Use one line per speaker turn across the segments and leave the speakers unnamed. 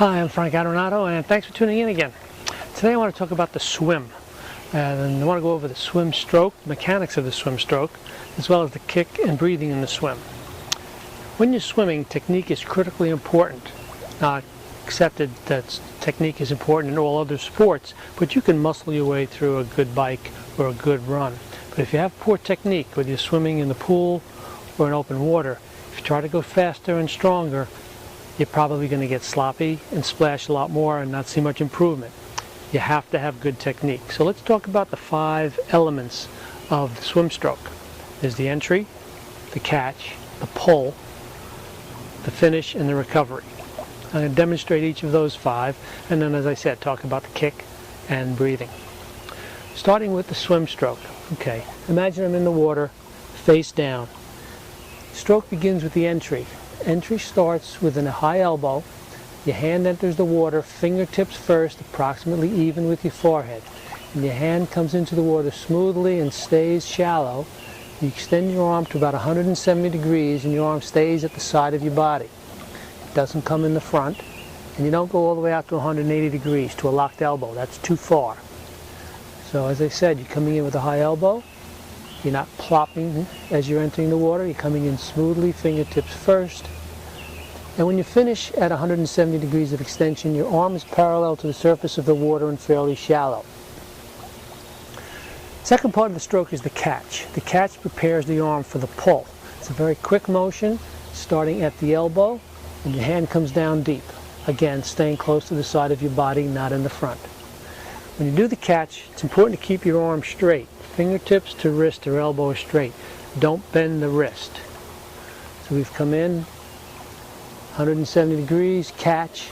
Hi, I'm Frank Adonato, and thanks for tuning in again. Today I want to talk about the swim, and I want to go over the swim stroke, mechanics of the swim stroke, as well as the kick and breathing in the swim. When you're swimming, technique is critically important. Not accepted that technique is important in all other sports, but you can muscle your way through a good bike or a good run. But if you have poor technique, whether you're swimming in the pool or in open water, if you try to go faster and stronger, you're probably going to get sloppy and splash a lot more and not see much improvement. You have to have good technique. So let's talk about the 5 elements of the swim stroke. There's the entry, the catch, the pull, the finish, and the recovery. I'm going to demonstrate each of those 5, and then, as I said, talk about the kick and breathing. Starting with the swim stroke. Okay, imagine I'm in the water, face down. Stroke begins with the entry. Entry starts within a high elbow. Your hand enters the water, fingertips first, approximately even with your forehead. And your hand comes into the water smoothly and stays shallow. You extend your arm to about 170 degrees and your arm stays at the side of your body. It doesn't come in the front, and you don't go all the way out to 180 degrees to a locked elbow. That's too far. So as I said, you're coming in with a high elbow. You're not plopping as you're entering the water. You're coming in smoothly, fingertips first. And when you finish at 170 degrees of extension, your arm is parallel to the surface of the water and fairly shallow. Second part of the stroke is the catch. The catch prepares the arm for the pull. It's a very quick motion, starting at the elbow, and your hand comes down deep. Again, staying close to the side of your body, not in the front. When you do the catch, it's important to keep your arm straight. Fingertips to wrist or elbow are straight. Don't bend the wrist. So we've come in 170 degrees, catch,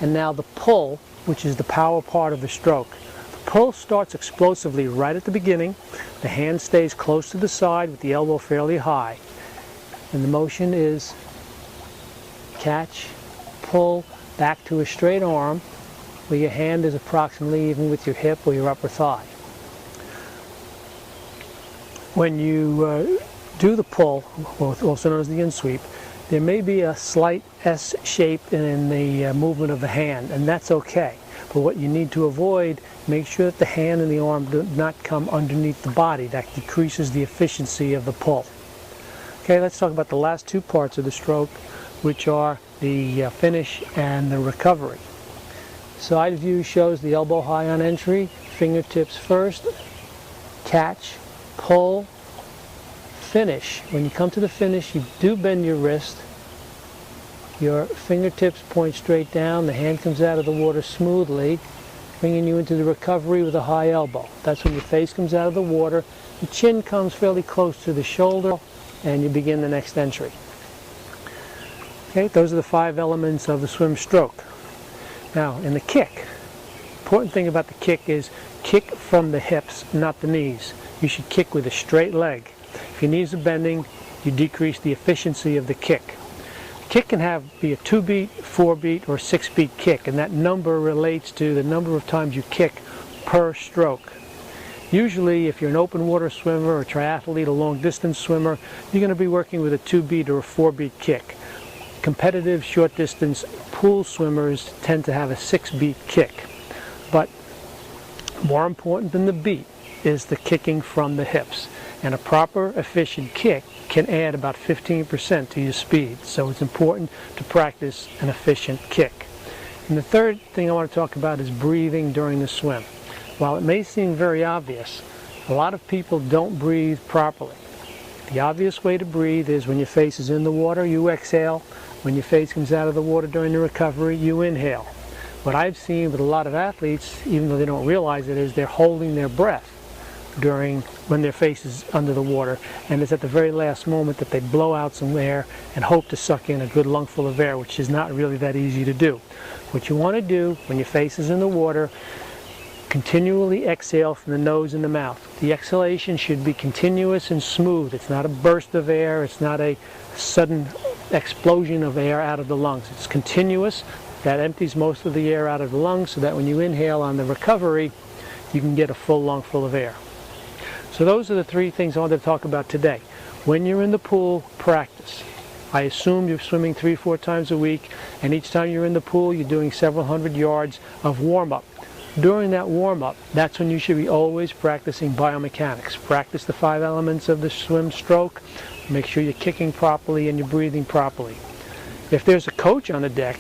and now the pull, which is the power part of the stroke. The pull starts explosively right at the beginning. The hand stays close to the side with the elbow fairly high. And the motion is catch, pull, back to a straight arm, where your hand is approximately even with your hip or your upper thigh. When you do the pull, also known as the in-sweep, there may be a slight S shape in the movement of the hand, and that's okay. But what you need to avoid, make sure that the hand and the arm do not come underneath the body. That decreases the efficiency of the pull. Okay, let's talk about the last 2 parts of the stroke, which are the finish and the recovery. Side view shows the elbow high on entry, fingertips first, catch, pull, finish. When you come to the finish, you do bend your wrist. Your fingertips point straight down. The hand comes out of the water smoothly, bringing you into the recovery with a high elbow. That's when your face comes out of the water. The chin comes fairly close to the shoulder, and you begin the next entry. Okay, those are the 5 elements of the swim stroke. Now, in the kick, important thing about the kick is kick from the hips, not the knees. You should kick with a straight leg. If your knees are bending, you decrease the efficiency of the kick. The kick can be a 2-beat, 4-beat, or 6-beat kick, and that number relates to the number of times you kick per stroke. Usually, if you're an open water swimmer, a triathlete, a long distance swimmer, you're going to be working with a 2-beat or a 4-beat kick. Competitive short distance pool swimmers tend to have a 6-beat kick. But more important than the beat is the kicking from the hips. And a proper, efficient kick can add about 15% to your speed. So it's important to practice an efficient kick. And the third thing I want to talk about is breathing during the swim. While it may seem very obvious, a lot of people don't breathe properly. The obvious way to breathe is when your face is in the water, you exhale. When your face comes out of the water during the recovery, you inhale. What I've seen with a lot of athletes, even though they don't realize it, is they're holding their breath when their face is under the water, and it's at the very last moment that they blow out some air and hope to suck in a good lungful of air, which is not really that easy to do. What you want to do when your face is in the water, continually exhale from the nose and the mouth. The exhalation should be continuous and smooth. It's not a burst of air, it's not a sudden explosion of air out of the lungs. It's continuous. That empties most of the air out of the lungs so that when you inhale on the recovery, you can get a full lungful of air. So those are the 3 things I wanted to talk about today. When you're in the pool, practice. I assume you're swimming 3-4 times a week, and each time you're in the pool, you're doing several hundred yards of warm-up. During that warm-up, that's when you should be always practicing biomechanics. Practice the 5 elements of the swim stroke. Make sure you're kicking properly and you're breathing properly. If there's a coach on the deck,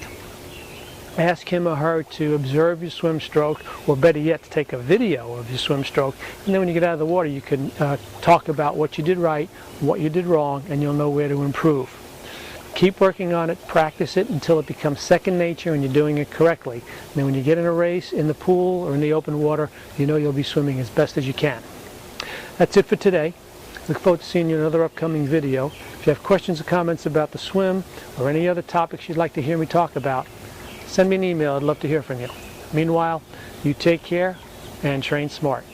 ask him or her to observe your swim stroke, or better yet, to take a video of your swim stroke. And then when you get out of the water, you can talk about what you did right, what you did wrong, and you'll know where to improve. Keep working on it, practice it until it becomes second nature and you're doing it correctly. And then when you get in a race, in the pool or in the open water, you know you'll be swimming as best as you can. That's it for today. Look forward to seeing you in another upcoming video. If you have questions or comments about the swim or any other topics you'd like to hear me talk about, send me an email. I'd love to hear from you. Meanwhile, you take care and train smart.